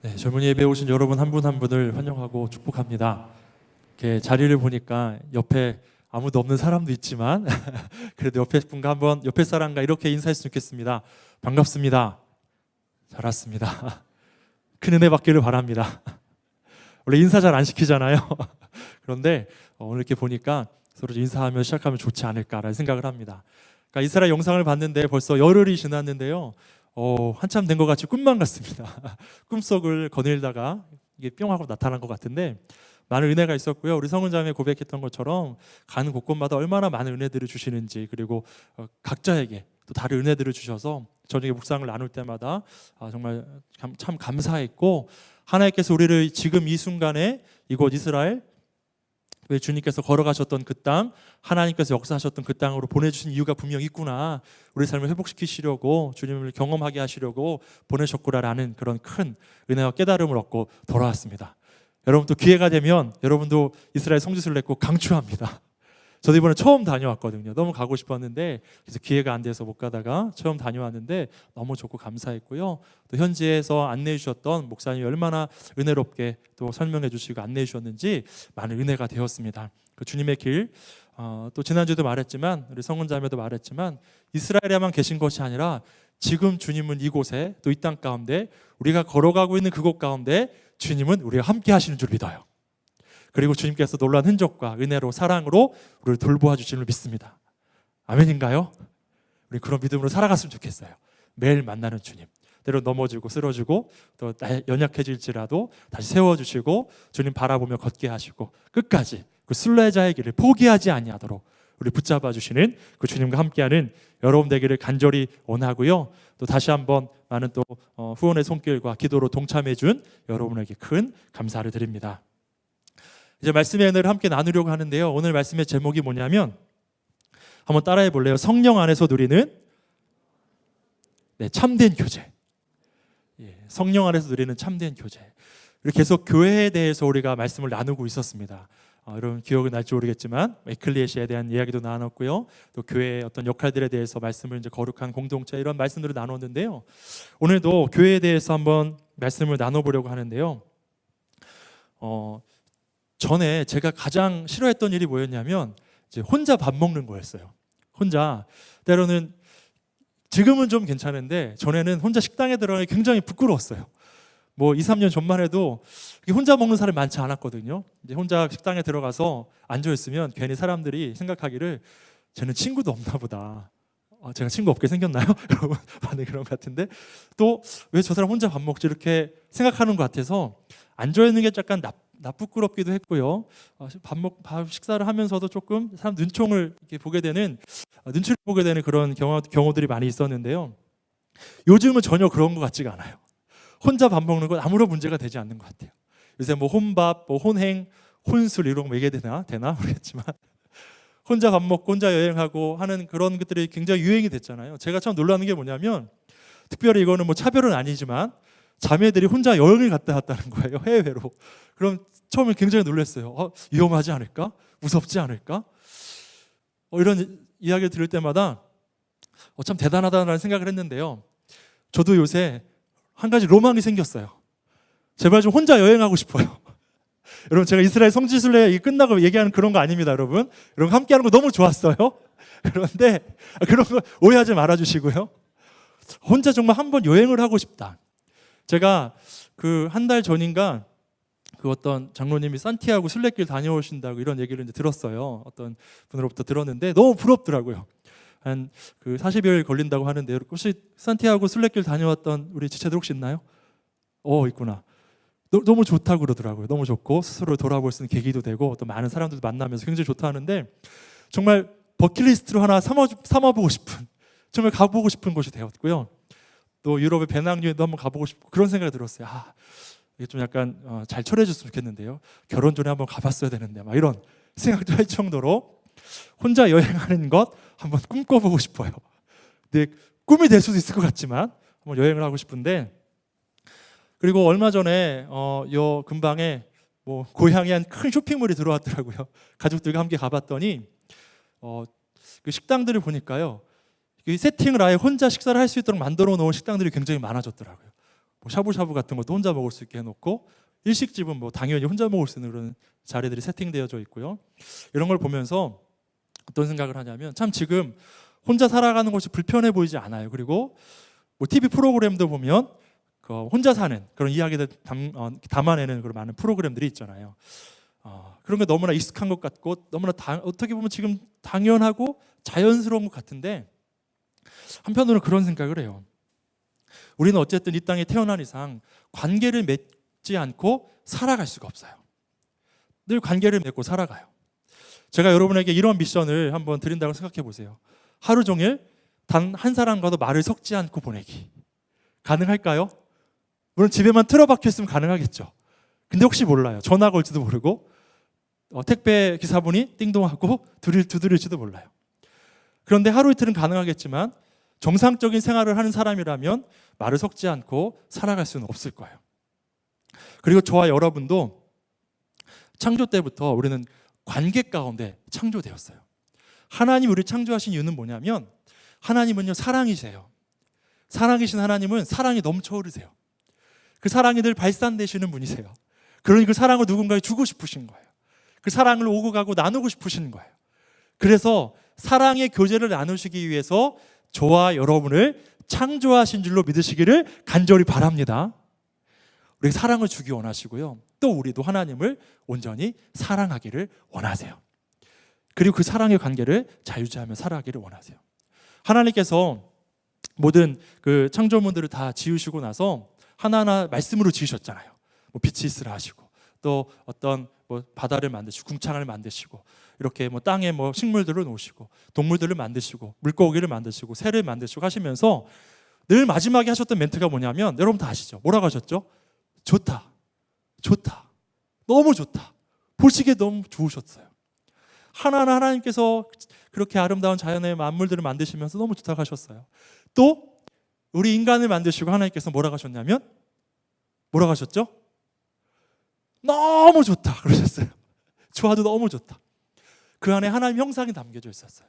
네, 젊은이 예배에 오신 여러분 한 분 한 분을 환영하고 축복합니다. 이렇게 자리를 보니까 옆에 아무도 없는 사람도 있지만 그래도 옆에 분과 한번 옆에 사람과 이렇게 인사했으면 좋겠습니다. 반갑습니다. 잘 왔습니다. 큰 은혜 받기를 바랍니다. 원래 인사 잘 안 시키잖아요. 그런데 오늘 이렇게 보니까 서로 인사하며 시작하면 좋지 않을까라는 생각을 합니다. 그러니까 이스라엘 영상을 봤는데 벌써 열흘이 지났는데요. 한참 된 것 같이 꿈만 같습니다. 꿈속을 거닐다가 이게 뿅 하고 나타난 것 같은데 많은 은혜가 있었고요. 우리 성은자매 고백했던 것처럼 가는 곳곳마다 얼마나 많은 은혜들을 주시는지, 그리고 각자에게 또 다른 은혜들을 주셔서 저녁에 묵상을 나눌 때마다 정말 참 감사했고, 하나님께서 우리를 지금 이 순간에 이곳 이스라엘, 왜 주님께서 걸어가셨던 그 땅, 하나님께서 역사하셨던 그 땅으로 보내주신 이유가 분명히 있구나, 우리 삶을 회복시키시려고, 주님을 경험하게 하시려고 보내셨구나라는 그런 큰 은혜와 깨달음을 얻고 돌아왔습니다. 여러분 또 기회가 되면 여러분도 이스라엘 성지순례 꼭 강추합니다. 저도 이번에 처음 다녀왔거든요. 너무 가고 싶었는데 그래서 기회가 안 돼서 못 가다가 처음 다녀왔는데 너무 좋고 감사했고요. 또 현지에서 안내해 주셨던 목사님이 얼마나 은혜롭게 또 설명해 주시고 안내해 주셨는지 많은 은혜가 되었습니다. 그 주님의 길, 또 지난주에도 말했지만 우리 성은자매도 말했지만 이스라엘에만 계신 것이 아니라 지금 주님은 이곳에, 또 이 땅 가운데 우리가 걸어가고 있는 그곳 가운데 주님은 우리와 함께 하시는 줄 믿어요. 그리고 주님께서 놀라운 흔적과 은혜로, 사랑으로 우리를 돌보아 주시는 줄 믿습니다. 아멘인가요? 우리 그런 믿음으로 살아갔으면 좋겠어요. 매일 만나는 주님, 때로 넘어지고 쓰러지고 또 연약해질지라도 다시 세워주시고 주님 바라보며 걷게 하시고 끝까지 그 순례자의 길을 포기하지 아니하도록 우리 붙잡아 주시는 그 주님과 함께하는 여러분 되기를 간절히 원하고요. 또 다시 한번 많은 또 후원의 손길과 기도로 동참해 준 여러분에게 큰 감사를 드립니다. 이제 말씀의 은혜를 함께 나누려고 하는데요. 오늘 말씀의 제목이 뭐냐면, 한번 따라해 볼래요? 성령 안에서 누리는 참된 교제. 성령 안에서 누리는 참된 교제. 우리 계속 교회에 대해서 우리가 말씀을 나누고 있었습니다. 여러분 기억은 날지 모르겠지만 에클리시아에 대한 이야기도 나눴고요. 또 교회의 어떤 역할들에 대해서 말씀을, 이제 거룩한 공동체, 이런 말씀들을 나눴는데요. 오늘도 교회에 대해서 한번 말씀을 나눠보려고 하는데요. 전에 제가 가장 싫어했던 일이 뭐였냐면 이제 혼자 밥 먹는 거였어요. 혼자, 때로는 지금은 좀 괜찮은데 전에는 혼자 식당에 들어가기 굉장히 부끄러웠어요. 뭐 2, 3년 전만 해도 혼자 먹는 사람이 많지 않았거든요. 이제 혼자 식당에 들어가서 앉아있으면 괜히 사람들이 생각하기를 쟤는 친구도 없나 보다. 제가 친구 없게 생겼나요? 여러분 반응이 그런 것 같은데, 또 왜 저 사람 혼자 밥 먹지 이렇게 생각하는 것 같아서 앉아있는 게 약간 부끄럽기도 했고요. 밥 식사를 하면서도 조금 사람 눈총을 이렇게 눈치를 보게 되는 그런 경우들이 많이 있었는데요. 요즘은 전혀 그런 것 같지가 않아요. 혼자 밥 먹는 건 아무런 문제가 되지 않는 것 같아요. 요새 뭐 혼밥, 뭐 혼행, 혼술 이런 거 얘기해야 되나 모르겠지만 혼자 밥 먹고 혼자 여행하고 하는 그런 것들이 굉장히 유행이 됐잖아요. 제가 참 놀라는 게 뭐냐면, 특별히 이거는 뭐 차별은 아니지만 자매들이 혼자 여행을 갔다 왔다는 거예요. 해외로. 그럼 처음에 굉장히 놀랐어요. 위험하지 않을까? 무섭지 않을까? 이런 이야기를 들을 때마다 참 대단하다는 생각을 했는데요. 저도 요새 한 가지 로망이 생겼어요. 제발 좀 혼자 여행하고 싶어요. 여러분, 제가 이스라엘 성지순례 끝나고 얘기하는 그런 거 아닙니다. 여러분 함께하는 거 너무 좋았어요. 그런데 그런 거 오해하지 말아주시고요. 혼자 정말 한번 여행을 하고 싶다. 제가 그 한 달 전인가 그 어떤 장로님이 산티아고 순례길 다녀오신다고 이런 얘기를 이제 들었어요. 어떤 분으로부터 들었는데 너무 부럽더라고요. 한 그 40여일 걸린다고 하는데, 혹시 산티아고 순례길 다녀왔던 우리 지체들 혹시 있나요? 있구나. 너무 좋다고 그러더라고요. 너무 좋고 스스로 돌아볼 수 있는 계기도 되고 또 많은 사람들도 만나면서 굉장히 좋다 하는데, 정말 버킷리스트로 하나 삼아보고 싶은, 정말 가보고 싶은 곳이 되었고요. 또 유럽의 배낭여행도 한번 가보고 싶고 그런 생각이 들었어요. 이게 좀 약간 잘 처리해줬으면 좋겠는데요. 결혼 전에 한번 가봤어야 되는데 막 이런 생각도 할 정도로 혼자 여행하는 것 한번 꿈꿔보고 싶어요. 근데 꿈이 될 수도 있을 것 같지만 한번 여행을 하고 싶은데, 그리고 얼마 전에 요 근방에 뭐 고향에 한 큰 쇼핑몰이 들어왔더라고요. 가족들과 함께 가봤더니 그 식당들을 보니까요, 이 세팅을 아예 혼자 식사를 할 수 있도록 만들어 놓은 식당들이 굉장히 많아졌더라고요. 뭐 샤브샤브 같은 것도 혼자 먹을 수 있게 해놓고 일식집은 뭐 당연히 혼자 먹을 수 있는 그런 자리들이 세팅되어져 있고요. 이런 걸 보면서 어떤 생각을 하냐면 참 지금 혼자 살아가는 것이 불편해 보이지 않아요. 그리고 뭐 TV 프로그램도 보면 그 혼자 사는 그런 이야기들 담아내는 그런 많은 프로그램들이 있잖아요. 그런 게 너무나 익숙한 것 같고 너무나 어떻게 보면 지금 당연하고 자연스러운 것 같은데 한편으로는 그런 생각을 해요. 우리는 어쨌든 이 땅에 태어난 이상 관계를 맺지 않고 살아갈 수가 없어요. 늘 관계를 맺고 살아가요. 제가 여러분에게 이런 미션을 한번 드린다고 생각해 보세요. 하루 종일 단 한 사람과도 말을 섞지 않고 보내기. 가능할까요? 물론 집에만 틀어박혀 있으면 가능하겠죠. 근데 혹시 몰라요. 전화가 올지도 모르고 택배 기사분이 띵동하고 두드릴지도 몰라요. 그런데 하루 이틀은 가능하겠지만 정상적인 생활을 하는 사람이라면 말을 섞지 않고 살아갈 수는 없을 거예요. 그리고 저와 여러분도 창조 때부터 우리는 관계 가운데 창조되었어요. 하나님 우리를 창조하신 이유는 뭐냐면 하나님은요 사랑이세요. 사랑이신 하나님은 사랑이 넘쳐 흐르세요. 그 사랑이 늘 발산되시는 분이세요. 그러니 그 사랑을 누군가에 주고 싶으신 거예요. 그 사랑을 오고 가고 나누고 싶으신 거예요. 그래서 사랑의 교제를 나누시기 위해서 저와 여러분을 창조하신 줄로 믿으시기를 간절히 바랍니다. 우리 사랑을 주기 원하시고요. 또 우리도 하나님을 온전히 사랑하기를 원하세요. 그리고 그 사랑의 관계를 잘 유지하며 살아가기를 원하세요. 하나님께서 모든 그 창조물들을 다 지으시고 나서 하나하나 말씀으로 지으셨잖아요. 뭐 빛이 있으라 하시고 또 어떤 뭐 바다를 만드시고 궁창을 만드시고 이렇게 뭐 땅에 뭐 식물들을 놓으시고 동물들을 만드시고 물고기를 만드시고 새를 만드시고 하시면서 늘 마지막에 하셨던 멘트가 뭐냐면 여러분 다 아시죠? 뭐라고 하셨죠? 좋다, 좋다, 너무 좋다. 보시기에 너무 좋으셨어요. 하나하나 하나님께서 그렇게 아름다운 자연의 만물들을 만드시면서 너무 좋다고 하셨어요. 또 우리 인간을 만드시고 하나님께서 뭐라고 하셨냐면 뭐라고 하셨죠? 너무 좋다 그러셨어요. 좋아도 너무 좋다. 그 안에 하나님 형상이 담겨져 있었어요.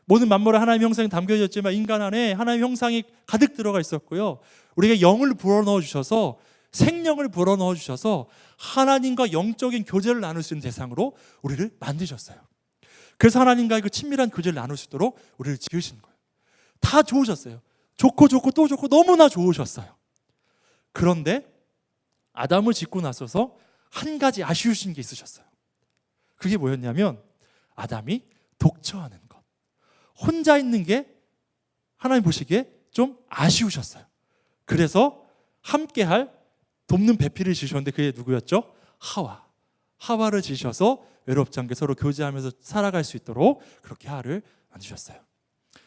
모든 만물에 하나님 형상이 담겨져 있지만 인간 안에 하나님 형상이 가득 들어가 있었고요. 우리에게 영을 불어넣어 주셔서 생명을 불어넣어 주셔서 하나님과 영적인 교제를 나눌 수 있는 대상으로 우리를 만드셨어요. 그래서 하나님과의 그 친밀한 교제를 나눌 수 있도록 우리를 지으신 거예요. 다 좋으셨어요. 좋고 좋고 또 좋고 너무나 좋으셨어요. 그런데 아담을 짓고 나서서 한 가지 아쉬우신 게 있으셨어요. 그게 뭐였냐면 아담이 독처하는 것. 혼자 있는 게 하나님 보시기에 좀 아쉬우셨어요. 그래서 함께할 돕는 배필을 지으셨는데 그게 누구였죠? 하와를 지으셔서 외롭지 않게 서로 교제하면서 살아갈 수 있도록 그렇게 하와를 만드셨어요.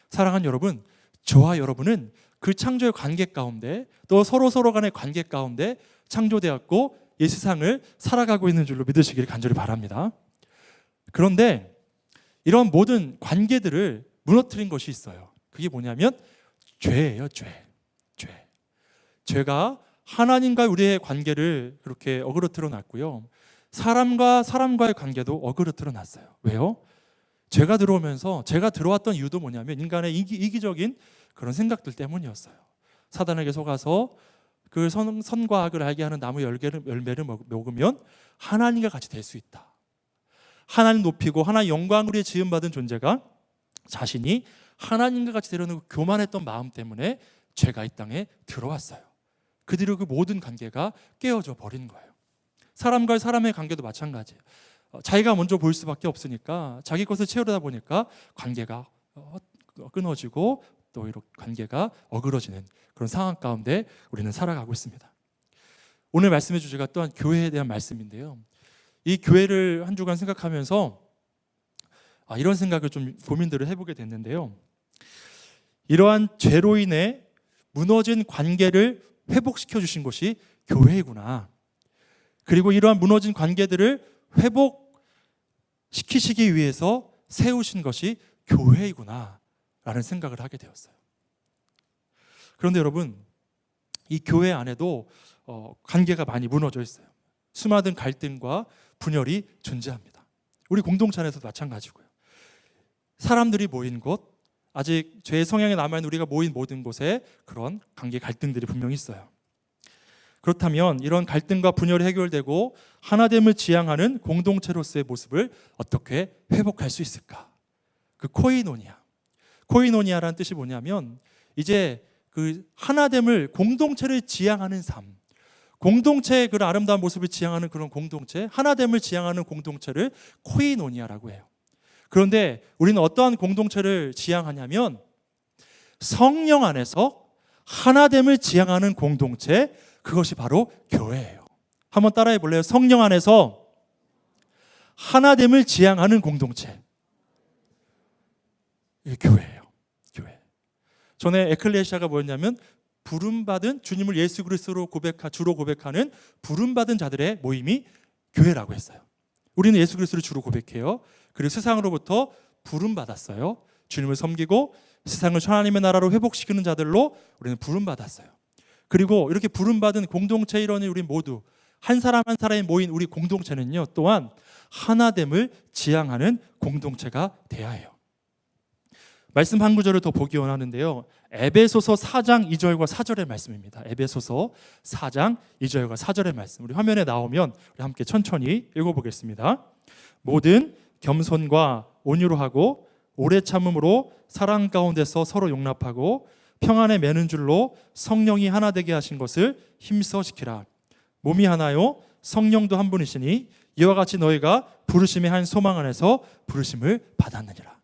사랑하는 여러분, 저와 여러분은 그 창조의 관계 가운데 또 서로 간의 관계 가운데 창조되었고 이 세상을 살아가고 있는 줄로 믿으시기를 간절히 바랍니다. 그런데 이런 모든 관계들을 무너뜨린 것이 있어요. 그게 뭐냐면 죄예요. 죄가 하나님과 우리의 관계를 그렇게 어그러뜨려 놨고요. 사람과 사람과의 관계도 어그러뜨려 놨어요. 왜요? 죄가 들어오면서 제가 들어왔던 이유도 뭐냐면 인간의 이기적인 그런 생각들 때문이었어요. 사단에게 속아서 그 선과 악을 알게 하는 나무 열매를 먹으면 하나님과 같이 될 수 있다. 하나님 높이고 하나님 영광으로 지음받은 존재가 자신이 하나님과 같이 되려는 교만했던 마음 때문에 죄가 이 땅에 들어왔어요. 그 뒤로 그 모든 관계가 깨어져 버린 거예요. 사람과 사람의 관계도 마찬가지예요. 자기가 먼저 보일 수밖에 없으니까 자기 것을 채우려다 보니까 관계가 끊어지고 또 이렇게 관계가 어그러지는 그런 상황 가운데 우리는 살아가고 있습니다. 오늘 말씀의 주제가 또한 교회에 대한 말씀인데요. 이 교회를 한 주간 생각하면서 이런 생각을 좀 고민들을 해보게 됐는데요. 이러한 죄로 인해 무너진 관계를 회복시켜 주신 것이 교회이구나. 그리고 이러한 무너진 관계들을 회복시키시기 위해서 세우신 것이 교회이구나 라는 생각을 하게 되었어요. 그런데 여러분, 이 교회 안에도 관계가 많이 무너져 있어요. 수많은 갈등과 분열이 존재합니다. 우리 공동체 안에서도 마찬가지고요. 사람들이 모인 곳, 아직 죄의 성향이 남아있는 우리가 모인 모든 곳에 그런 관계 갈등들이 분명히 있어요. 그렇다면 이런 갈등과 분열이 해결되고 하나됨을 지향하는 공동체로서의 모습을 어떻게 회복할 수 있을까? 그 코이노니아라는 뜻이 뭐냐면 이제 그 하나됨을, 공동체를 지향하는 삶, 공동체의 그 아름다운 모습을 지향하는 그런 공동체, 하나됨을 지향하는 공동체를 코이노니아라고 해요. 그런데 우리는 어떠한 공동체를 지향하냐면 성령 안에서 하나됨을 지향하는 공동체, 그것이 바로 교회예요. 한번 따라해 볼래요? 성령 안에서 하나됨을 지향하는 공동체, 이게 교회예요. 교회. 전에 에클레시아가 뭐였냐면 부름받은, 주님을 예수 그리스도로 주로 고백하는 부름받은 자들의 모임이 교회라고 했어요. 우리는 예수 그리스도를 주로 고백해요. 그리고 세상으로부터 부름받았어요. 주님을 섬기고 세상을 하나님의 나라로 회복시키는 자들로 우리는 부름받았어요. 그리고 이렇게 부름받은 공동체 일원이 우리 모두 한 사람 한 사람이 모인 우리 공동체는요, 또한 하나됨을 지향하는 공동체가 되어야 해요. 말씀 한 구절을 더 보기 원하는데요, 에베소서 4장 2절과 4절의 말씀입니다. 에베소서 4장 2절과 4절의 말씀, 우리 화면에 나오면 우리 함께 천천히 읽어보겠습니다. 모든 겸손과 온유로 하고 오래 참음으로 사랑 가운데서 서로 용납하고 평안에 매는 줄로 성령이 하나 되게 하신 것을 힘써 지키라. 몸이 하나요 성령도 한 분이시니 이와 같이 너희가 부르심의 한 소망 안에서 부르심을 받았느니라.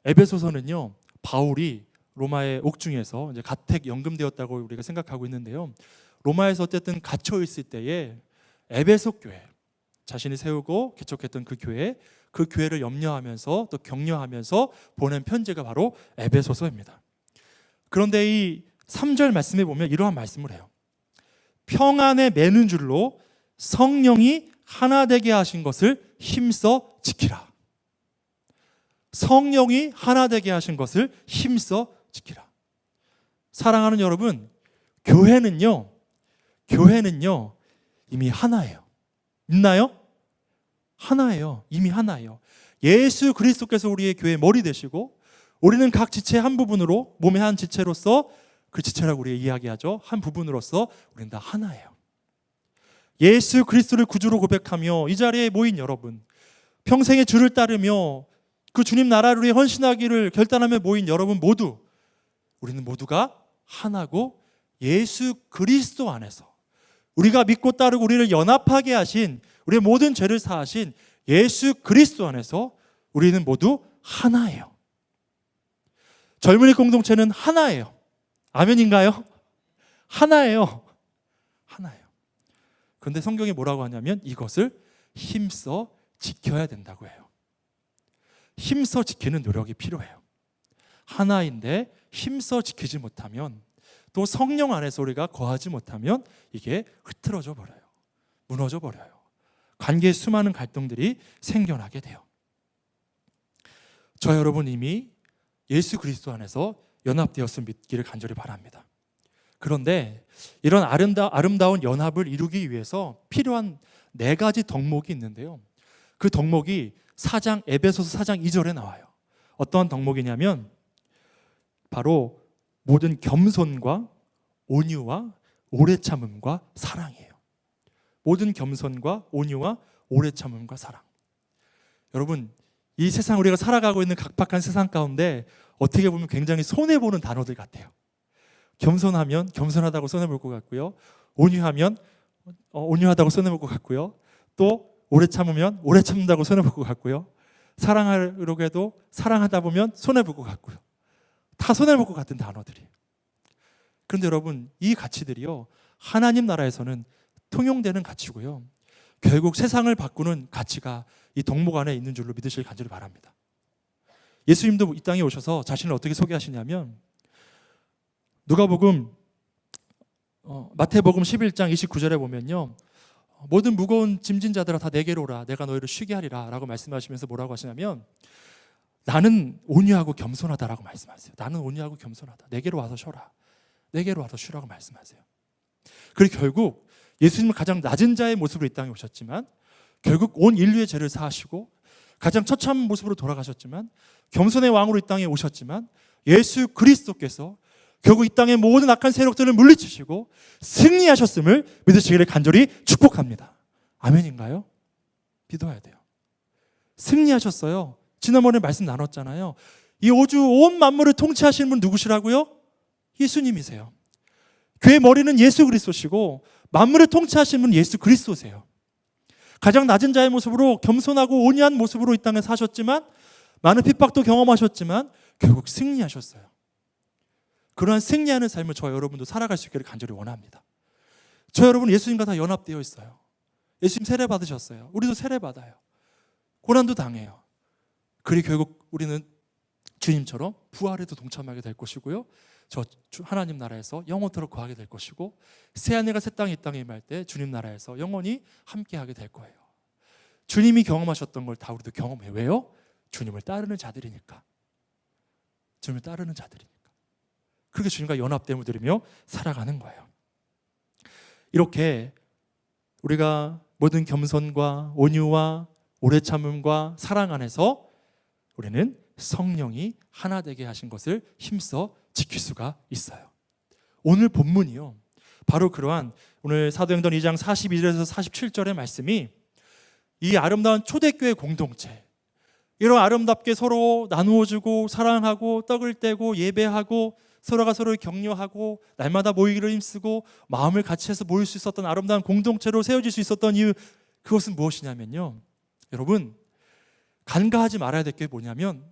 에베소서는요, 바울이 로마의 옥중에서 이제 가택 연금되었다고 우리가 생각하고 있는데요, 로마에서 어쨌든 갇혀 있을 때에 에베소 교회, 자신이 세우고 개척했던 그 교회를 염려하면서 또 격려하면서 보낸 편지가 바로 에베소서입니다. 그런데 이 3절 말씀에 보면 이러한 말씀을 해요. 평안에 매는 줄로 성령이 하나 되게 하신 것을 힘써 지키라. 성령이 하나 되게 하신 것을 힘써 지키라. 사랑하는 여러분, 교회는요 이미 하나예요. 있나요? 하나예요. 이미 하나예요. 예수 그리스도께서 우리의 교회의 머리 되시고 우리는 각 지체의 한 부분으로, 몸의 한 지체로서, 그 지체라고 우리가 이야기하죠, 한 부분으로서 우리는 다 하나예요. 예수 그리스도를 구주로 고백하며 이 자리에 모인 여러분, 평생의 주를 따르며 그 주님 나라를 위해 헌신하기를 결단하며 모인 여러분 모두, 우리는 모두가 하나고 예수 그리스도 안에서 우리가 믿고 따르고 우리를 연합하게 하신, 우리의 모든 죄를 사하신 예수 그리스도 안에서 우리는 모두 하나예요. 젊은이 공동체는 하나예요. 아멘인가요? 하나예요. 하나예요. 그런데 성경이 뭐라고 하냐면 이것을 힘써 지켜야 된다고 해요. 힘써 지키는 노력이 필요해요. 하나인데 힘써 지키지 못하면, 또 성령 안에서 우리가 거하지 못하면 이게 흐트러져 버려요. 무너져 버려요. 관계에 수많은 갈등들이 생겨나게 돼요. 저 여러분 이미 예수 그리스도 안에서 연합되었음을 믿기를 간절히 바랍니다. 그런데 이런 아름다운 연합을 이루기 위해서 필요한 4가지 덕목이 있는데요, 그 덕목이 에베소서 4장 2절에 나와요. 어떠한 덕목이냐면 바로 모든 겸손과 온유와 오래 참음과 사랑이에요. 모든 겸손과 온유와 오래 참음과 사랑. 여러분, 이 세상, 우리가 살아가고 있는 각박한 세상 가운데 어떻게 보면 굉장히 손해보는 단어들 같아요. 겸손하면 겸손하다고 손해볼 것 같고요, 온유하면 온유하다고 손해볼 것 같고요, 또 오래 참으면 오래 참는다고 손해볼 것 같고요, 사랑하려고 해도 사랑하다 보면 손해볼 것 같고요, 다 손해볼 것 같은 단어들이. 그런데 여러분, 이 가치들이요, 하나님 나라에서는 통용되는 가치고요, 결국 세상을 바꾸는 가치가 이 덕목 안에 있는 줄로 믿으시길 간절히 바랍니다. 예수님도 이 땅에 오셔서 자신을 어떻게 소개하시냐면, 누가복음 마태복음 11장 29절에 보면요, 모든 무거운 짐진 자들아 다 내게로 오라, 내가 너희를 쉬게 하리라 라고 말씀하시면서 뭐라고 하시냐면, 나는 온유하고 겸손하다라고 말씀하세요. 나는 온유하고 겸손하다, 내게로 와서 쉬어라, 내게로 와서 쉬라고 말씀하세요. 그리고 결국 예수님은 가장 낮은 자의 모습으로 이 땅에 오셨지만, 결국 온 인류의 죄를 사하시고 가장 처참한 모습으로 돌아가셨지만, 겸손의 왕으로 이 땅에 오셨지만, 예수 그리스도께서 결국 이 땅의 모든 악한 세력들을 물리치시고 승리하셨음을 믿으시기를 간절히 축복합니다. 아멘인가요? 믿어야 돼요. 승리하셨어요. 지난번에 말씀 나눴잖아요. 이 우주 온 만물을 통치하시는 분 누구시라고요? 예수님이세요. 그의 머리는 예수 그리스도시고 만물을 통치하시는 분 예수 그리스도세요. 가장 낮은 자의 모습으로 겸손하고 온유한 모습으로 이 땅에 사셨지만 많은 핍박도 경험하셨지만 결국 승리하셨어요. 그러한 승리하는 삶을 저와 여러분도 살아갈 수 있기를 간절히 원합니다. 저 여러분 예수님과 다 연합되어 있어요. 예수님 세례 받으셨어요. 우리도 세례 받아요. 고난도 당해요. 그리고 결국 우리는 주님처럼 부활에도 동참하게 될 것이고요. 저 하나님 나라에서 영원토록 거하게 될 것이고 새하늘과 새 땅이 이 땅에 임할 때 주님 나라에서 영원히 함께하게 될 거예요. 주님이 경험하셨던 걸 다 우리도 경험해요. 왜요? 주님을 따르는 자들이니까. 주님을 따르는 자들이니까. 그렇게 주님과 연합됨을 누리며 살아가는 거예요. 이렇게 우리가 모든 겸손과 온유와 오래 참음과 사랑 안에서 우리는 성령이 하나 되게 하신 것을 힘써 지킬 수가 있어요. 오늘 본문이요, 바로 그러한 오늘 사도행전 2장 42절에서 47절의 말씀이 이 아름다운 초대교회 공동체, 이런 아름답게 서로 나누어주고 사랑하고 떡을 떼고 예배하고 서로가 서로를 격려하고 날마다 모이기를 힘쓰고 마음을 같이 해서 모일 수 있었던 아름다운 공동체로 세워질 수 있었던 이유, 그것은 무엇이냐면요, 여러분 간과하지 말아야 될 게 뭐냐면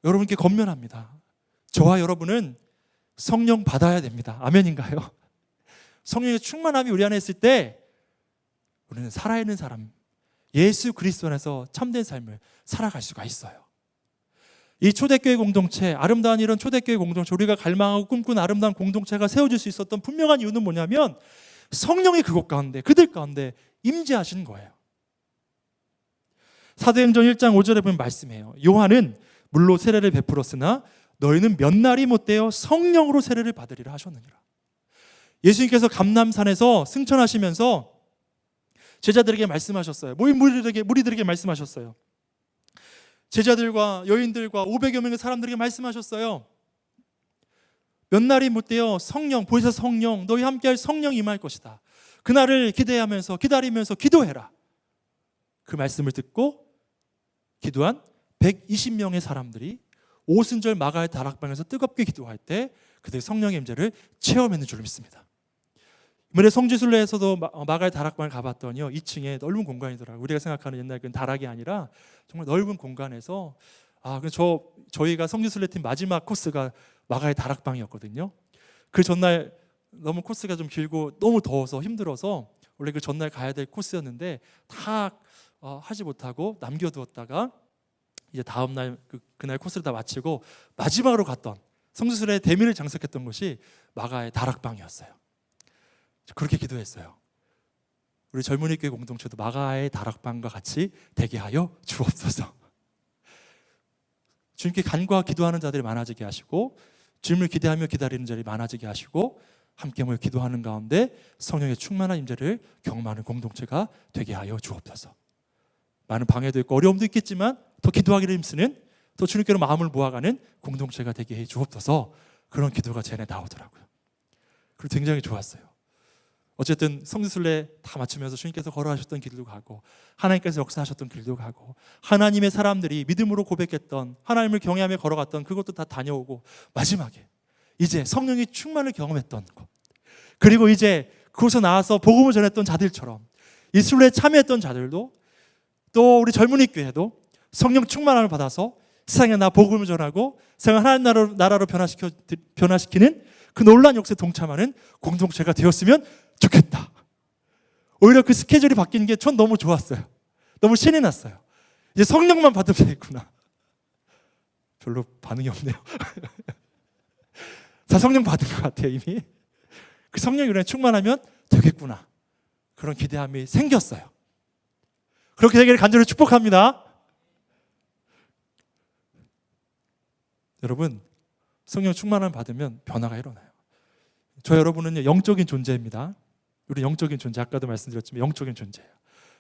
여러분께 권면합니다. 저와 여러분은 성령 받아야 됩니다. 아멘인가요? 성령의 충만함이 우리 안에 있을 때 우리는 살아있는 사람, 예수 그리스도 안에서 참된 삶을 살아갈 수가 있어요. 이 초대교회 공동체, 아름다운 이런 초대교회 공동체, 우리가 갈망하고 꿈꾸는 아름다운 공동체가 세워질 수 있었던 분명한 이유는 뭐냐면 성령이 그곳 가운데, 그들 가운데 임재하시는 거예요. 사도행전 1장 5절에 보면 말씀해요. 요한은 물로 세례를 베풀었으나 너희는 몇 날이 못되어 성령으로 세례를 받으리라 하셨느니라. 예수님께서 감람산에서 승천하시면서 제자들에게 말씀하셨어요. 모인 무리들에게 말씀하셨어요. 제자들과 여인들과 500여 명의 사람들에게 말씀하셨어요. 몇 날이 못되어 성령, 보혜사 성령, 너희 함께할 성령 임할 것이다. 그날을 기대하면서 기다리면서 기도해라. 그 말씀을 듣고 기도한 120명의 사람들이 오순절 마가의 다락방에서 뜨겁게 기도할 때 그들이 성령의 임재를 체험했는 줄 믿습니다. 이번에 성지순례에서도 마가의 다락방을 가봤더니요, 2층에 넓은 공간이더라고요. 우리가 생각하는 옛날 그 다락이 아니라 정말 넓은 공간에서 저희가 성지순례팀 마지막 코스가 마가의 다락방이었거든요. 그 전날 너무 코스가 좀 길고 너무 더워서 힘들어서 원래 그 전날 가야 될 코스였는데 다 하지 못하고 남겨두었다가 이제 다음 날 그날 코스를 다 마치고 마지막으로 갔던 성지순례의 대미를 장식했던 것이 마가의 다락방이었어요. 그렇게 기도했어요. 우리 젊은이 교회 공동체도 마가의 다락방과 같이 되게 하여 주옵소서. 주님께 간구하고 기도하는 자들이 많아지게 하시고 주님을 기대하며 기다리는 자들이 많아지게 하시고 함께 모여 기도하는 가운데 성령의 충만한 임재를 경험하는 공동체가 되게 하여 주옵소서. 많은 방해도 있고 어려움도 있겠지만 더 기도하기를 힘쓰는, 더 주님께로 마음을 모아가는 공동체가 되게 해 주옵소서. 그런 기도가 제 안에 나오더라고요. 그리고 굉장히 좋았어요. 어쨌든 성지순례 다 마치면서 주님께서 걸어가셨던 길도 가고 하나님께서 역사하셨던 길도 가고 하나님의 사람들이 믿음으로 고백했던, 하나님을 경외하며 걸어갔던 그것도 다 다녀오고 마지막에 이제 성령의 충만을 경험했던 곳, 그리고 이제 그곳에 나와서 복음을 전했던 자들처럼 이 순례에 참여했던 자들도, 또 우리 젊은이 교회도 성령 충만함을 받아서 세상에 나 복음을 전하고 세상을 하나님 나라로 변화시키는 그 놀라운 역사에 동참하는 공동체가 되었으면 좋겠다. 오히려 그 스케줄이 바뀌는 게 전 너무 좋았어요. 너무 신이 났어요. 이제 성령만 받으면 되겠구나. 별로 반응이 없네요. 다 성령 받은 것 같아요. 이미 그 성령이 우리에 충만하면 되겠구나, 그런 기대함이 생겼어요. 그렇게 되기를 간절히 축복합니다. 여러분, 성령 충만함을 받으면 변화가 일어나요. 저 여러분은 영적인 존재입니다. 우리 영적인 존재, 아까도 말씀드렸지만 영적인 존재예요.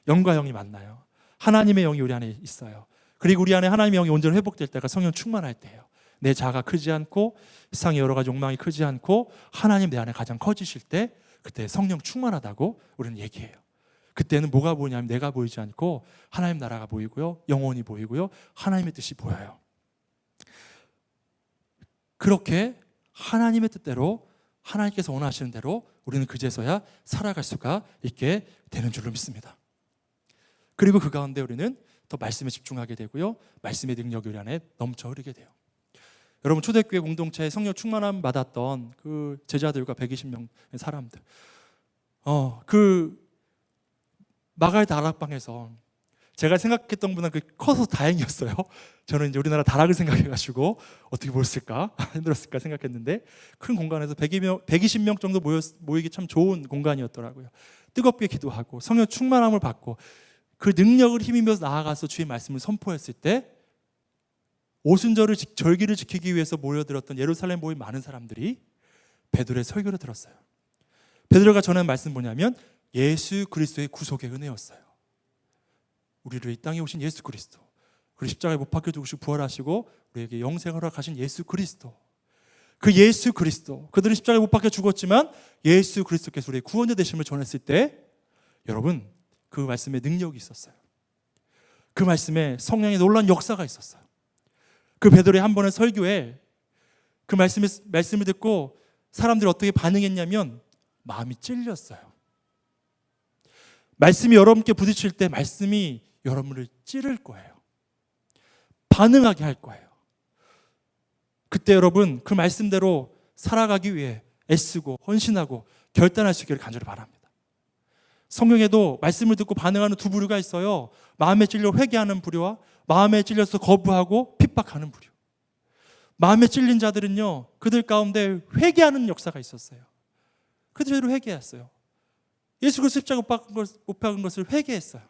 영과 영이 만나요. 하나님의 영이 우리 안에 있어요. 그리고 우리 안에 하나님의 영이 온전히 회복될 때가 성령 충만할 때예요. 내 자아가 크지 않고 세상의 여러 가지 욕망이 크지 않고 하나님 내 안에 가장 커지실 때 그때 성령 충만하다고 우리는 얘기해요. 그때는 뭐가 보이냐면 내가 보이지 않고 하나님 나라가 보이고요, 영혼이 보이고요, 하나님의 뜻이 보여요. 그렇게 하나님의 뜻대로 하나님께서 원하시는 대로 우리는 그제서야 살아갈 수가 있게 되는 줄로 믿습니다. 그리고 그 가운데 우리는 더 말씀에 집중하게 되고요, 말씀의 능력이 우리 안에 넘쳐 흐르게 돼요. 여러분, 초대교회 공동체에 성령 충만함 받았던 그 제자들과 120명 사람들, 그 마갈 다락방에서 제가 생각했던 것보다 커서 다행이었어요. 저는 이제 우리나라 다락을 생각해가지고 어떻게 모였을까 힘들었을까 생각했는데, 큰 공간에서 120명 정도 모이기 참 좋은 공간이었더라고요. 뜨겁게 기도하고 성령 충만함을 받고 그 능력을 힘입어서 나아가서 주의 말씀을 선포했을 때 오순절을 절기를 지키기 위해서 모여들었던 예루살렘 모인 많은 사람들이 베드로의 설교를 들었어요. 베드로가 전하는 말씀은 뭐냐면 예수 그리스도의 구속의 은혜였어요. 우리를 이 땅에 오신 예수 그리스도, 그리고 십자가에 못 박혀 죽으시고 부활하시고 우리에게 영생을 허락하신 예수 그리스도, 그 예수 그리스도, 그들은 십자가에 못 박혀 죽었지만 예수 그리스도께서 우리의 구원자 되심을 전했을 때 여러분, 그 말씀에 능력이 있었어요. 그 말씀에 성령의 놀라운 역사가 있었어요. 그 베드로의 한 번의 설교에 그 말씀을 듣고 사람들이 어떻게 반응했냐면 마음이 찔렸어요. 말씀이 여러분께 부딪힐 때 말씀이 여러분을 찌를 거예요. 반응하게 할 거예요. 그때 여러분, 그 말씀대로 살아가기 위해 애쓰고 헌신하고 결단할 수 있기를 간절히 바랍니다. 성경에도 말씀을 듣고 반응하는 두 부류가 있어요. 마음에 찔려 회개하는 부류와 마음에 찔려서 거부하고 핍박하는 부류. 마음에 찔린 자들은요, 그들 가운데 회개하는 역사가 있었어요. 그들로 회개했어요. 예수 그리스도 십자가 못 박은 것을 회개했어요.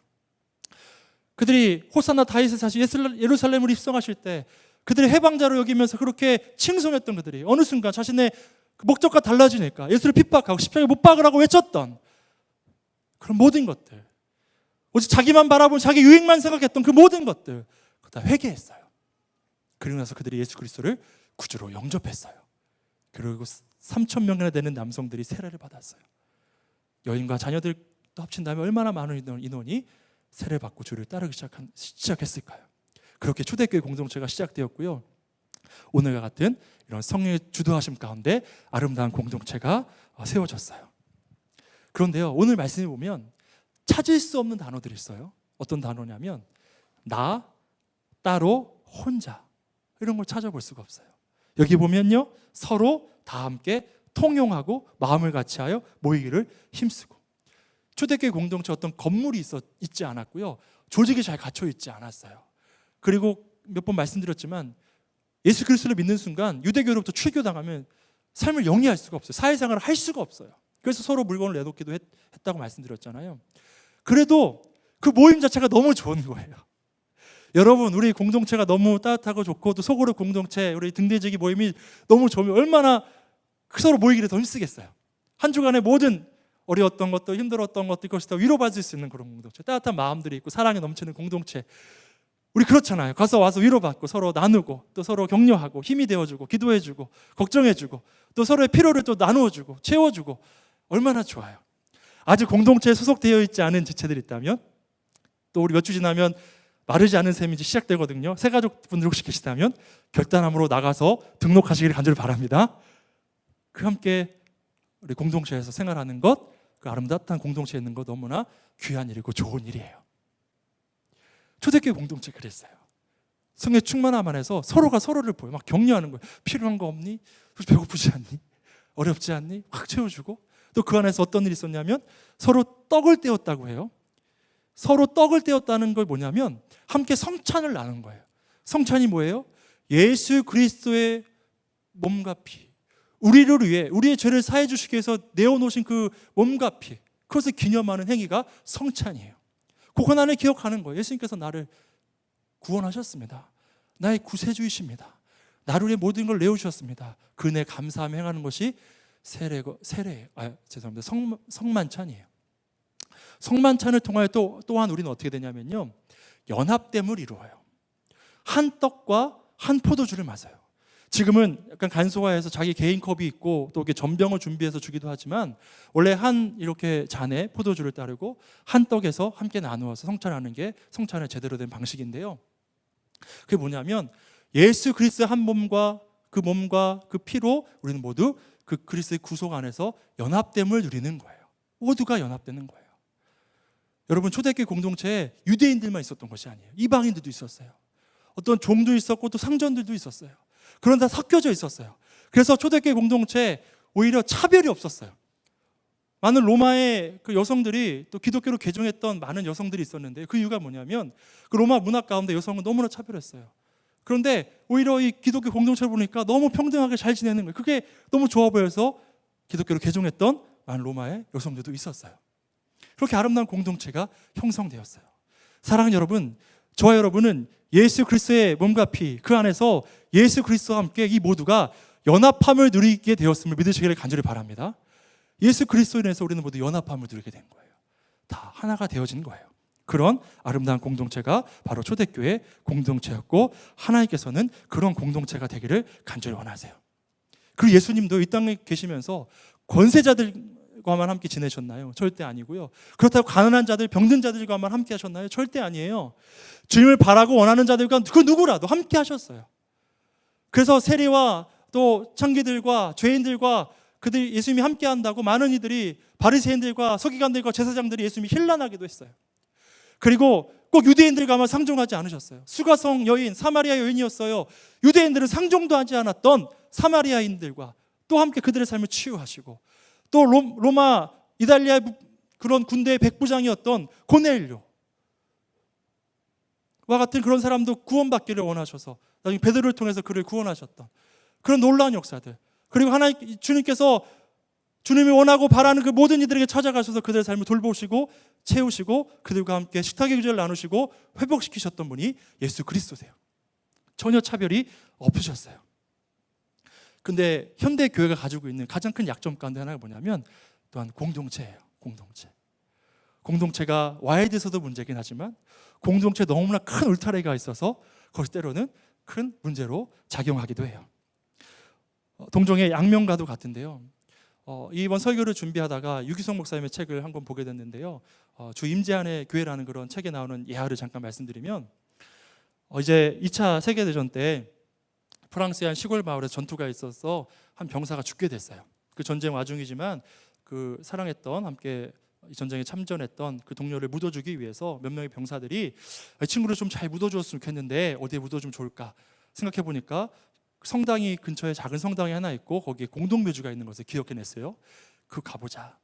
그들이 호산나 다윗의 사실 예루살렘을 입성하실 때 그들의 해방자로 여기면서 그렇게 칭송했던 그들이 어느 순간 자신의 목적과 달라지니까 예수를 핍박하고 십자가에 못 박으라고 외쳤던 그런 모든 것들, 오직 자기만 바라본 자기 유익만 생각했던 그 모든 것들, 그거 다 회개했어요. 그리고 나서 그들이 예수 그리스도를 구주로 영접했어요. 그리고 3,000명이나 되는 남성들이 세례를 받았어요. 여인과 자녀들도 합친다면 얼마나 많은 인원이 세례를 받고 주를 따르기 시작했을까요? 그렇게 초대교회 공동체가 시작되었고요, 오늘과 같은 이런 성령의 주도하심 가운데 아름다운 공동체가 세워졌어요. 그런데요, 오늘 말씀에 보면 찾을 수 없는 단어들이 있어요. 어떤 단어냐면 나, 따로, 혼자, 이런 걸 찾아볼 수가 없어요. 여기 보면요, 서로 다 함께 통용하고 마음을 같이하여 모이기를 힘쓰고. 초대교회 공동체 어떤 건물이 있지 않았고요, 조직이 잘 갖춰 있지 않았어요. 그리고 몇 번 말씀드렸지만 예수 그리스도를 믿는 순간 유대교로부터 출교당하면 삶을 영위할 수가 없어요. 사회생활을 할 수가 없어요. 그래서 서로 물건을 내놓기도 했다고 말씀드렸잖아요. 그래도 그 모임 자체가 너무 좋은 거예요. 여러분, 우리 공동체가 너무 따뜻하고 좋고 또 소그룹 공동체, 우리 등대지기 모임이 너무 좋으면 얼마나 서로 모이기를 더 힘쓰겠어요. 한 주간의 모든 어려웠던 것도 힘들었던 것도 이것이 다 위로받을 수 있는 그런 공동체, 따뜻한 마음들이 있고 사랑이 넘치는 공동체, 우리 그렇잖아요. 가서 와서 위로받고 서로 나누고 또 서로 격려하고 힘이 되어주고 기도해주고 걱정해주고 또 서로의 필요를 또 나누어주고 채워주고, 얼마나 좋아요. 아직 공동체에 소속되어 있지 않은 지체들이 있다면, 또 우리 몇 주 지나면 마르지 않은 셈이 이제 시작되거든요. 새가족분들 혹시 계시다면 결단함으로 나가서 등록하시기를 간절히 바랍니다. 그 함께 우리 공동체에서 생활하는 것, 그 아름다운 공동체에 있는 것 너무나 귀한 일이고 좋은 일이에요. 초대교회 공동체 그랬어요. 성의 충만함 안에서 서로가 서로를 보여 막 격려하는 거예요. 필요한 거 없니? 배고프지 않니? 어렵지 않니? 확 채워주고, 또 그 안에서 어떤 일이 있었냐면 서로 떡을 떼었다고 해요. 서로 떡을 떼었다는 걸 뭐냐면 함께 성찬을 나눈 거예요. 성찬이 뭐예요? 예수 그리스도의 몸과 피, 우리를 위해 우리의 죄를 사해 주시기 위해서 내어놓으신 그 몸과 피, 그것을 기념하는 행위가 성찬이에요. 그건 안에 기억하는 거예요. 예수님께서 나를 구원하셨습니다. 나의 구세주이십니다. 나를 위해 모든 걸 내어주셨습니다. 그 은혜 감사하며 행하는 것이 성만찬이에요. 성만찬을 통하여 또한 우리는 어떻게 되냐면요, 연합됨을 이루어요. 한 떡과 한 포도주를 마셔요. 지금은 약간 간소화해서 자기 개인 컵이 있고 또 이렇게 전병을 준비해서 주기도 하지만 원래 한 이렇게 잔에 포도주를 따르고 한 떡에서 함께 나누어서 성찬하는 게 성찬의 제대로 된 방식인데요. 그게 뭐냐면 예수 그리스도의 한 몸과 그 피로 우리는 모두 그 그리스도의 구속 안에서 연합됨을 누리는 거예요. 모두가 연합되는 거예요. 여러분, 초대교회 공동체에 유대인들만 있었던 것이 아니에요. 이방인들도 있었어요. 어떤 종도 있었고 또 상전들도 있었어요. 그런 다 섞여져 있었어요. 그래서 초대교회 공동체에 오히려 차별이 없었어요. 많은 로마의 그 여성들이 또 기독교로 개종했던 많은 여성들이 있었는데 그 이유가 뭐냐면 그 로마 문화 가운데 여성은 너무나 차별했어요. 그런데 오히려 이 기독교 공동체를 보니까 너무 평등하게 잘 지내는 거예요. 그게 너무 좋아 보여서 기독교로 개종했던 많은 로마의 여성들도 있었어요. 그렇게 아름다운 공동체가 형성되었어요. 사랑하는 여러분, 저와 여러분은 예수 그리스도의 몸과 피, 그 안에서 예수 그리스도와 함께 이 모두가 연합함을 누리게 되었음을 믿으시기를 간절히 바랍니다. 예수 그리스도에 인해서 우리는 모두 연합함을 누리게 된 거예요. 다 하나가 되어진 거예요. 그런 아름다운 공동체가 바로 초대교회 공동체였고 하나님께서는 그런 공동체가 되기를 간절히 원하세요. 그리고 예수님도 이 땅에 계시면서 권세자들과만 함께 지내셨나요? 절대 아니고요. 그렇다고 가난한 자들, 병든 자들과만 함께 하셨나요? 절대 아니에요. 주님을 바라고 원하는 자들과 그 누구라도 함께 하셨어요. 그래서 세리와 또 창기들과 죄인들과 그들이 예수님이 함께 한다고 많은 이들이 바리새인들과 서기관들과 제사장들이 예수님이 힐난하기도 했어요. 그리고 꼭 유대인들과만 상종하지 않으셨어요. 수가성 여인, 사마리아 여인이었어요. 유대인들은 상종도 하지 않았던 사마리아인들과 또 함께 그들의 삶을 치유하시고 또 로마 이탈리아의 그런 군대의 백부장이었던 고넬료와 같은 그런 사람도 구원받기를 원하셔서 나중에 베드로를 통해서 그를 구원하셨던 그런 놀라운 역사들, 그리고 하나님 주님께서 주님이 원하고 바라는 그 모든 이들에게 찾아가셔서 그들의 삶을 돌보시고 채우시고 그들과 함께 식탁의 교제를 나누시고 회복시키셨던 분이 예수 그리스도세요. 전혀 차별이 없으셨어요. 근데 현대 교회가 가지고 있는 가장 큰 약점 가운데 하나가 뭐냐면 또한 공동체예요. 공동체가 와이드에서도 문제긴 하지만 공동체에 너무나 큰 울타리가 있어서 그것이 때로는 큰 문제로 작용하기도 해요. 동종의 양면과도 같은데요. 이번 설교를 준비하다가 유기성 목사님의 책을 한 권 보게 됐는데요. 주 임재한의 교회라는 그런 책에 나오는 예화를 잠깐 말씀드리면 이제 2차 세계대전 때 프랑스의 한 시골 마을에 전투가 있어서 한 병사가 죽게 됐어요. 그 전쟁 와중이지만 그 사랑했던 함께 이 전쟁에 참전했던 그 동료를 묻어주기 위해서 몇 명의 병사들이 이 친구를 좀 잘 묻어주었으면 좋겠는데 어디에 묻어주면 좋을까 생각해 보니까 성당이 근처에 작은 성당이 하나 있고 거기에 공동묘지가 있는 것을 기억해냈어요. 그 가보자.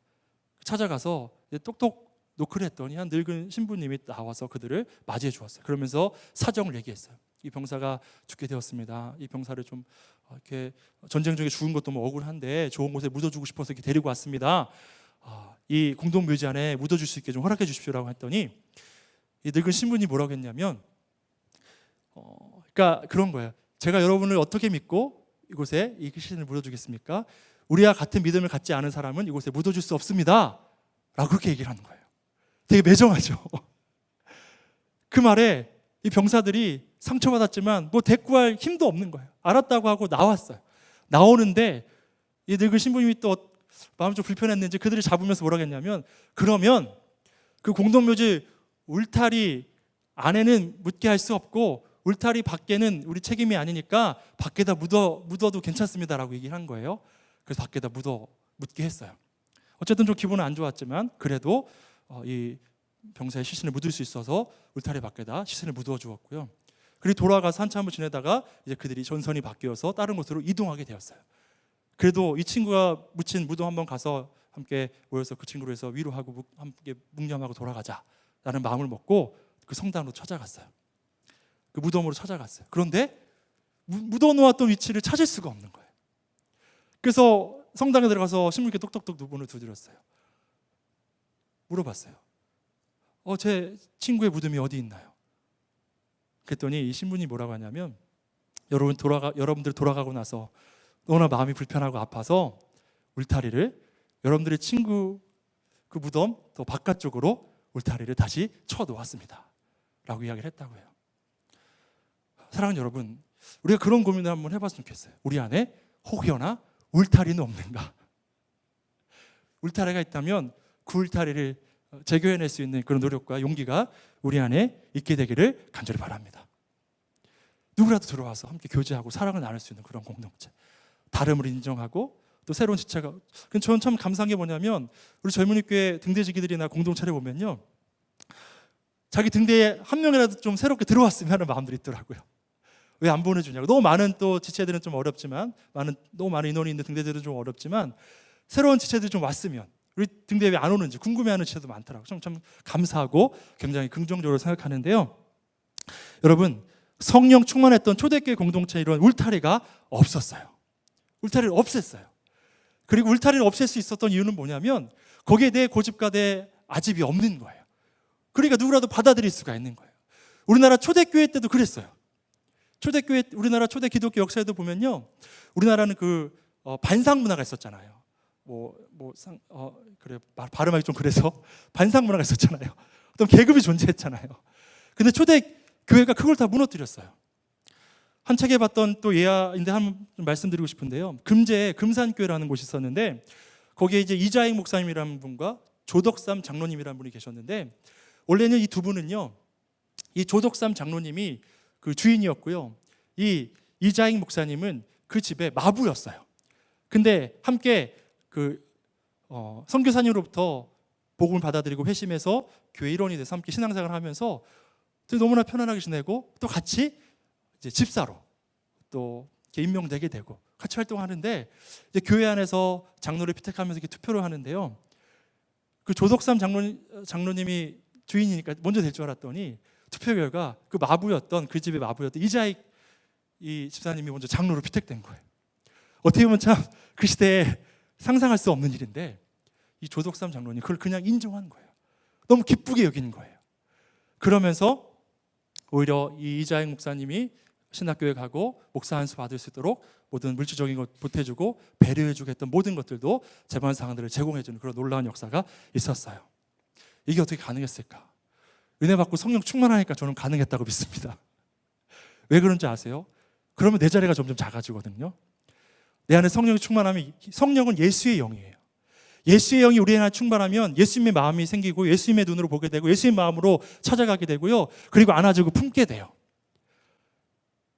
찾아가서 똑똑 노크를 했더니 한 늙은 신부님이 나와서 그들을 맞이해 주었어요. 그러면서 사정을 얘기했어요. 이 병사가 죽게 되었습니다. 이 병사를 좀 이렇게 전쟁 중에 죽은 것도 뭐 억울한데 좋은 곳에 묻어주고 싶어서 이렇게 데리고 왔습니다. 이 공동묘지 안에 묻어줄 수 있게 좀 허락해 주십시오라고 했더니 이 늙은 신부님이 뭐라고 했냐면 그러니까 그런 거예요. 제가 여러분을 어떻게 믿고 이곳에 이 시신을 묻어주겠습니까? 우리와 같은 믿음을 갖지 않은 사람은 이곳에 묻어줄 수 없습니다 라고 그렇게 얘기를 하는 거예요. 되게 매정하죠. 그 말에 이 병사들이 상처받았지만 뭐 대꾸할 힘도 없는 거예요. 알았다고 하고 나왔어요. 나오는데 이 늙은 신부님이 또 마음이 좀 불편했는지 그들이 잡으면서 뭐라고 했냐면 그러면 그 공동묘지 울타리 안에는 묻게 할 수 없고 울타리 밖에는 우리 책임이 아니니까 밖에다 묻어도 괜찮습니다라고 얘기를 한 거예요. 그래서 밖에다 묻게 했어요. 어쨌든 좀 기분은 안 좋았지만 그래도 이 병사의 시신을 묻을 수 있어서 울타리 밖에다 시신을 묻어 주었고요. 그리고 돌아가서 한참을 지내다가 이제 그들이 전선이 바뀌어서 다른 곳으로 이동하게 되었어요. 그래도 이 친구가 묻힌 무덤 한번 가서 함께 모여서 그 친구를 해서 위로하고 함께 묵념하고 돌아가자라는 마음을 먹고 그 성당으로 찾아갔어요. 그 무덤으로 찾아갔어요. 그런데 묻어놓았던 위치를 찾을 수가 없는 거예요. 그래서 성당에 들어가서 신부님께 똑똑똑 두 분을 두드렸어요. 물어봤어요. 제 친구의 무덤이 어디 있나요? 그랬더니 이 신부님이 뭐라고 하냐면 여러분들 돌아가고 나서 너무나 마음이 불편하고 아파서 울타리를 여러분들의 친구 그 무덤 더 바깥쪽으로 울타리를 다시 쳐 놓았습니다 라고 이야기를 했다고 해요. 사랑하는 여러분, 우리가 그런 고민을 한번 해봤으면 좋겠어요. 우리 안에 혹여나 울타리는 없는가? 울타리가 있다면 그 울타리를 제거해낼 수 있는 그런 노력과 용기가 우리 안에 있게 되기를 간절히 바랍니다. 누구라도 들어와서 함께 교제하고 사랑을 나눌 수 있는 그런 공동체, 다름을 인정하고 또 새로운 지체가. 저는 참 감사한 게 뭐냐면 우리 젊은이 교회 등대지기들이나 공동체를 보면요, 자기 등대에 한 명이라도 좀 새롭게 들어왔으면 하는 마음들이 있더라고요. 왜 안 보내주냐고. 너무 많은 또 지체들은 좀 어렵지만, 너무 많은 인원이 있는 등대들은 좀 어렵지만 새로운 지체들이 좀 왔으면, 우리 등대에 왜 안 오는지 궁금해하는 지체도 많더라고요. 참 감사하고 굉장히 긍정적으로 생각하는데요. 여러분, 성령 충만했던 초대교회 공동체에 이런 울타리가 없었어요. 울타리를 없앴어요. 그리고 울타리를 없앨 수 있었던 이유는 뭐냐면 거기에 대해 고집과 대 아집이 없는 거예요. 그러니까 누구라도 받아들일 수가 있는 거예요. 우리나라 초대교회 때도 그랬어요. 우리나라 초대 기독교 역사에도 보면요, 우리나라는 반상 문화가 있었잖아요. 발음하기 좀 그래서 반상 문화가 있었잖아요. 어떤 계급이 존재했잖아요. 근데 초대 교회가 그걸 다 무너뜨렸어요. 한 책에 봤던 또 예화인데 한번 말씀드리고 싶은데요. 금제에 금산교회라는 곳이 있었는데 거기에 이제 이자익 목사님이라는 분과 조덕삼 장로님이라는 분이 계셨는데, 원래는 이 두 분은요, 이 조덕삼 장로님이 그 주인이었고요, 이 이자익 목사님은 그 집의 마부였어요. 근데 함께 선교사님으로부터 복음을 받아들이고 회심해서 교회 일원이 돼서 함께 신앙생활을 하면서 너무나 편안하게 지내고 또 같이 이제 집사로 또 임명되게 되고 같이 활동하는데, 이제 교회 안에서 장로를 피택하면서 이렇게 투표를 하는데요, 그 조덕삼 장로님이 주인이니까 먼저 될 줄 알았더니 투표 결과 그 마부였던, 그 집의 마부였던 이자익 이 집사님이 먼저 장로로 피택된 거예요. 어떻게 보면 참 그 시대에 상상할 수 없는 일인데 이 조덕삼 장로님 그걸 그냥 인정한 거예요. 너무 기쁘게 여기는 거예요. 그러면서 오히려 이 이자익 목사님이 신학교에 가고 목사 안수 받을 수 있도록 모든 물질적인 것 보태주고 배려해주고 했던 모든 것들도 재반 사항들을 제공해주는 그런 놀라운 역사가 있었어요. 이게 어떻게 가능했을까? 은혜 받고 성령 충만하니까 저는 가능했다고 믿습니다. 왜 그런지 아세요? 그러면 내 자리가 점점 작아지거든요. 내 안에 성령이 충만하면, 성령은 예수의 영이에요. 예수의 영이 우리 안에 충만하면 예수님의 마음이 생기고 예수님의 눈으로 보게 되고 예수님의 마음으로 찾아가게 되고요, 그리고 안아주고 품게 돼요.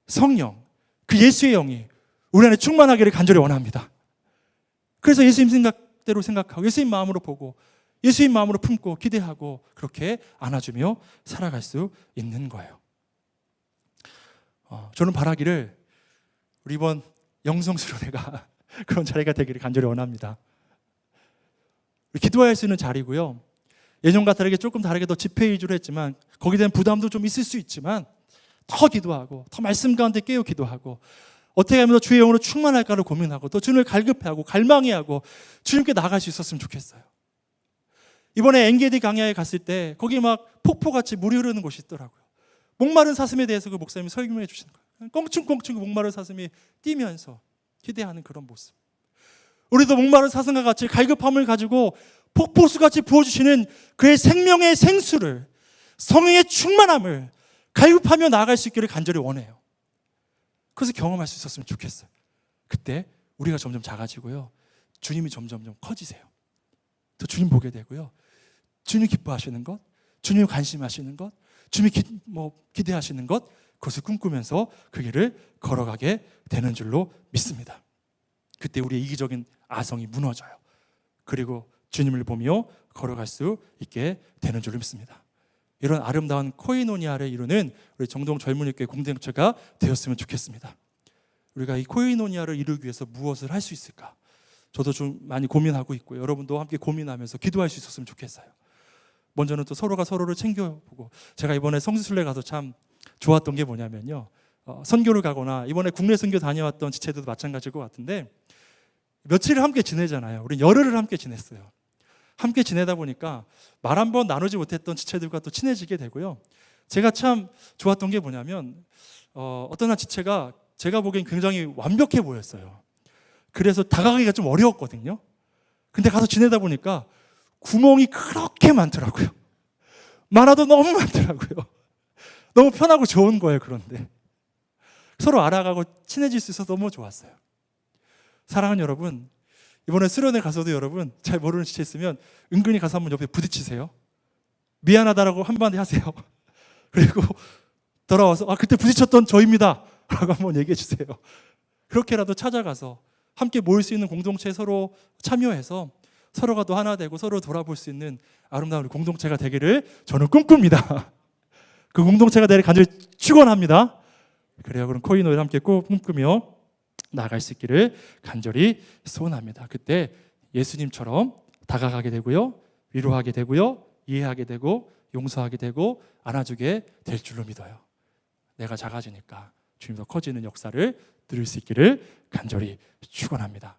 성령, 그 예수의 영이 우리 안에 충만하기를 간절히 원합니다. 그래서 예수님 생각대로 생각하고 예수님 마음으로 보고 예수님 마음으로 품고 기대하고 그렇게 안아주며 살아갈 수 있는 거예요. 저는 바라기를 우리 이번 영성수련회가 그런 자리가 되기를 간절히 원합니다. 기도할 수 있는 자리고요, 예전과 다르게 조금 다르게 더 집회 위주로 했지만 거기에 대한 부담도 좀 있을 수 있지만 더 기도하고 더 말씀 가운데 깨어 기도하고 어떻게 하면 더 주의 영으로 충만할까를 고민하고 또 주님을 갈급해하고 갈망해하고 주님께 나아갈 수 있었으면 좋겠어요. 이번에 엔게디 강야에 갔을 때 거기 막 폭포같이 물이 흐르는 곳이 있더라고요. 목마른 사슴에 대해서 그 목사님이 설명해 주시는 거예요. 껑충껑충 그 목마른 사슴이 뛰면서 기대하는 그런 모습. 우리도 목마른 사슴과 같이 갈급함을 가지고 폭포수같이 부어주시는 그의 생명의 생수를, 성령의 충만함을 갈급하며 나아갈 수 있기를 간절히 원해요. 그래서 경험할 수 있었으면 좋겠어요. 그때 우리가 점점 작아지고요, 주님이 점점 커지세요. 또 주님 보게 되고요, 주님 기뻐하시는 것, 주님 관심하시는 것, 주님이 기대하시는 것, 그것을 꿈꾸면서 그 길을 걸어가게 되는 줄로 믿습니다. 그때 우리의 이기적인 아성이 무너져요. 그리고 주님을 보며 걸어갈 수 있게 되는 줄로 믿습니다. 이런 아름다운 코이노니아를 이루는 우리 정동 젊은이교회 공동체가 되었으면 좋겠습니다. 우리가 이 코이노니아를 이루기 위해서 무엇을 할 수 있을까? 저도 좀 많이 고민하고 있고요. 여러분도 함께 고민하면서 기도할 수 있었으면 좋겠어요. 먼저는 또 서로가 서로를 챙겨보고, 제가 이번에 성지순례 가서 참 좋았던 게 뭐냐면요, 선교를 가거나 이번에 국내 선교 다녀왔던 지체들도 마찬가지일 것 같은데 며칠을 함께 지내잖아요. 우리 열흘을 함께 지냈어요. 함께 지내다 보니까 말 한 번 나누지 못했던 지체들과 또 친해지게 되고요. 제가 참 좋았던 게 뭐냐면 어떤 한 지체가 제가 보기엔 굉장히 완벽해 보였어요. 그래서 다가가기가 좀 어려웠거든요. 근데 가서 지내다 보니까 구멍이 그렇게 많더라고요. 많아도 너무 많더라고요. 너무 편하고 좋은 거예요. 그런데 서로 알아가고 친해질 수 있어서 너무 좋았어요. 사랑하는 여러분, 이번에 수련회 가서도 여러분 잘 모르는 지체 있으면 은근히 가서 한번 옆에 부딪히세요. 미안하다라고 한마디 하세요. 그리고 돌아와서 그때 부딪혔던 저입니다 라고 한번 얘기해 주세요. 그렇게라도 찾아가서 함께 모일 수 있는 공동체에 서로 참여해서 서로가 또 하나 되고 서로 돌아볼 수 있는 아름다운 공동체가 되기를 저는 꿈꿉니다. 그 공동체가 되기를 간절히 축원합니다. 그래요. 그럼 코인오일 함께 꼭 꿈꾸며 나아갈 수 있기를 간절히 소원합니다. 그때 예수님처럼 다가가게 되고요, 위로하게 되고요, 이해하게 되고 용서하게 되고 안아주게 될 줄로 믿어요. 내가 작아지니까 주님 더 커지는 역사를 누릴 수 있기를 간절히 축원합니다.